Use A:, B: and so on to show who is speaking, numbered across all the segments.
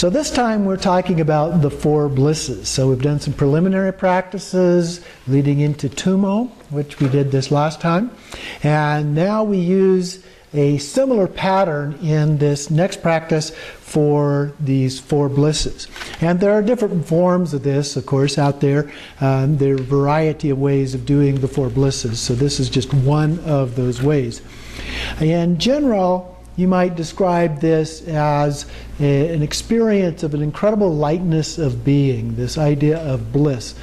A: So this time we're talking about the four blisses. So we've done some preliminary practices leading into Tumo, which we did this last time. And now we use a similar pattern in this next practice for these four blisses. And there are different forms of this, of course, out there. There are a variety of ways of doing the four blisses. So this is just one of those ways. In general, you might describe this as an experience of an incredible lightness of being, this idea of bliss.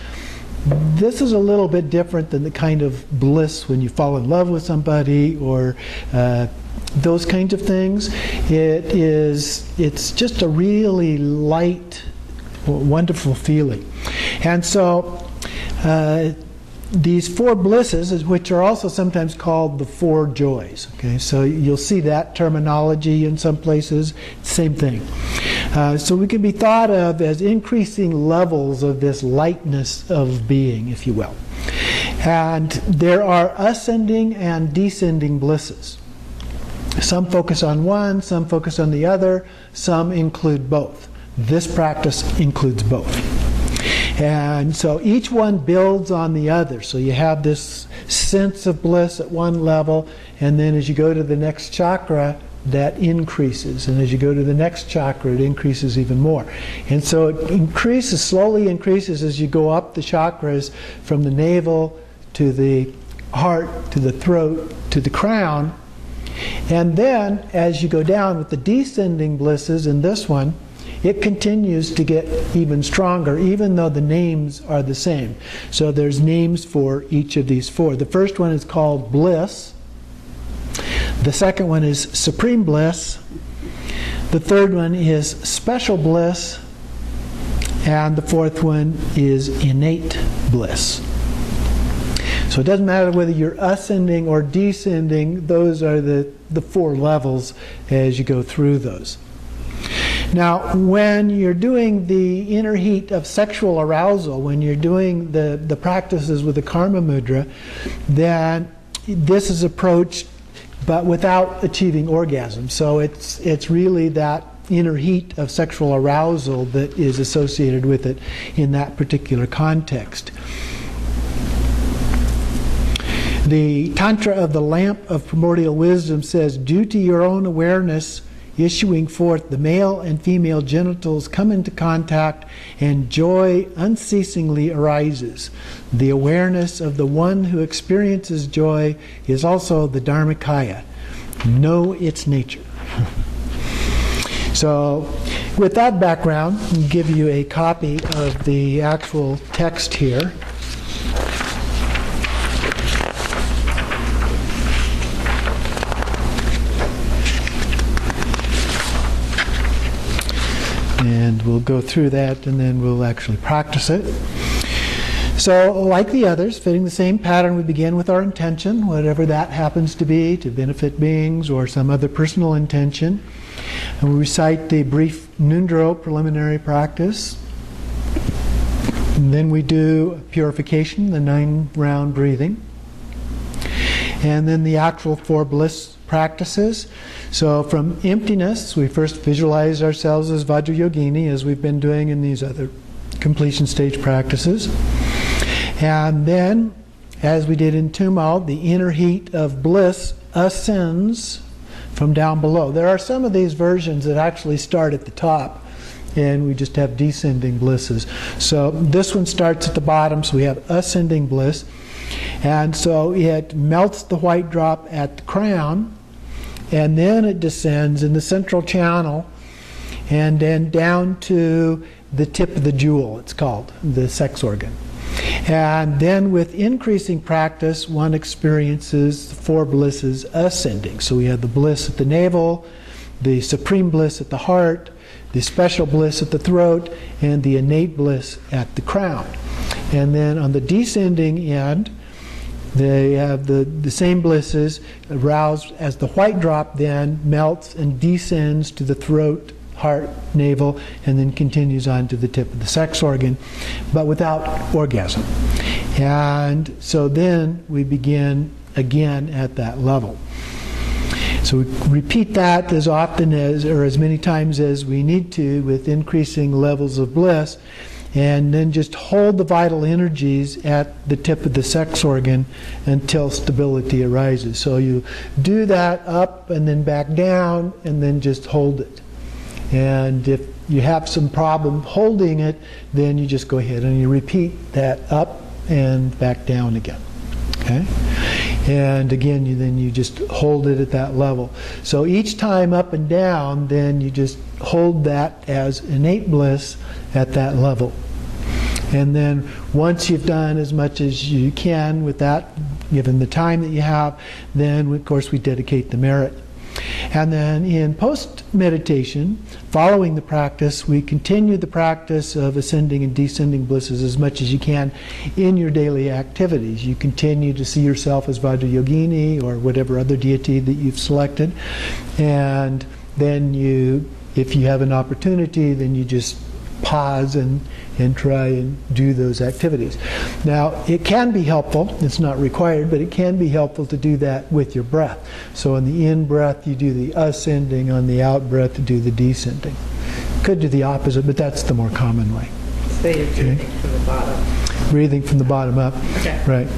A: This is a little bit different than the kind of bliss when you fall in love with somebody or those kinds of things. It's just a really light, wonderful feeling. And so these four blisses, which are also sometimes called the four joys. Okay, so you'll see that terminology in some places. Same thing. So we can be thought of as increasing levels of this lightness of being, if you will. And there are ascending and descending blisses. Some focus on one, some focus on the other, some include both. This practice includes both. And so each one builds on the other. So you have this sense of bliss at one level, and then as you go to the next chakra, that increases. And as you go to the next chakra, it increases even more. And so it increases, slowly increases as you go up the chakras from the navel to the heart, to the throat, to the crown. And then as you go down with the descending blisses in this one, it continues to get even stronger, even though the names are the same. So there's names for each of these four. The first one is called bliss. The second one is supreme bliss. The third one is special bliss. And the fourth one is innate bliss. So it doesn't matter whether you're ascending or descending, those are the four levels as you go through those. Now, when you're doing the inner heat of sexual arousal, when you're doing the practices with the karma mudra, then this is approached but without achieving orgasm. So it's really that inner heat of sexual arousal that is associated with it in that particular context. The Contra of the Lamp of Primordial Wisdom says, due to your own awareness issuing forth, the male and female genitals come into contact and joy unceasingly arises. The awareness of the one who experiences joy is also the Dharmakaya. Know its nature. So with that background, I'll give you a copy of the actual text here. And we'll go through that and then we'll actually practice it. So, like the others, fitting the same pattern, we begin with our intention, whatever that happens to be, to benefit beings or some other personal intention. And we recite the brief Nundro preliminary practice. And then we do purification, the 9-round breathing. And then the actual four bliss practices. So from emptiness, we first visualize ourselves as Vajrayogini, as we've been doing in these other completion stage practices. And then, as we did in Tumo, the inner heat of bliss ascends from down below. There are some of these versions that actually start at the top, and we just have descending blisses. So this one starts at the bottom, so we have ascending bliss. And so it melts the white drop at the crown, and then it descends in the central channel, and then down to the tip of the jewel, it's called, the sex organ. And then with increasing practice, one experiences the four blisses ascending. So we have the bliss at the navel, the supreme bliss at the heart, the special bliss at the throat, and the innate bliss at the crown. And then on the descending end, they have the same blisses aroused as the white drop then melts and descends to the throat, heart, navel, and then continues on to the tip of the sex organ, but without orgasm. And so then we begin again at that level. So we repeat that as often as, or as many times as we need to, with increasing levels of bliss, and then just hold the vital energies at the tip of the sex organ until stability arises. So you do that up and then back down, and then just hold it. And if you have some problem holding it, then you just go ahead and you repeat that up and back down again. Okay? And again, then you just hold it at that level. So each time up and down, then you just hold that as innate bliss at that level. And then once you've done as much as you can with that, given the time that you have, then of course we dedicate the merit. And then in post-meditation, following the practice, we continue the practice of ascending and descending blisses as much as you can in your daily activities. You continue to see yourself as Vajrayogini or whatever other deity that you've selected. And then you, if you have an opportunity, then you just pause and try and do those activities. Now, it can be helpful, it's not required, but it can be helpful to do that with your breath. So on the in-breath, you do the ascending, on the out-breath, you do the descending. Could do the opposite, but that's the more common way.
B: So you're breathing from the bottom.
A: Breathing from the bottom up.
B: Okay.
A: Right.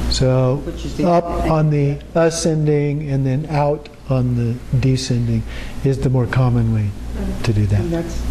A: So up on the ascending and then out on the descending is the more common way to do that.
B: And that's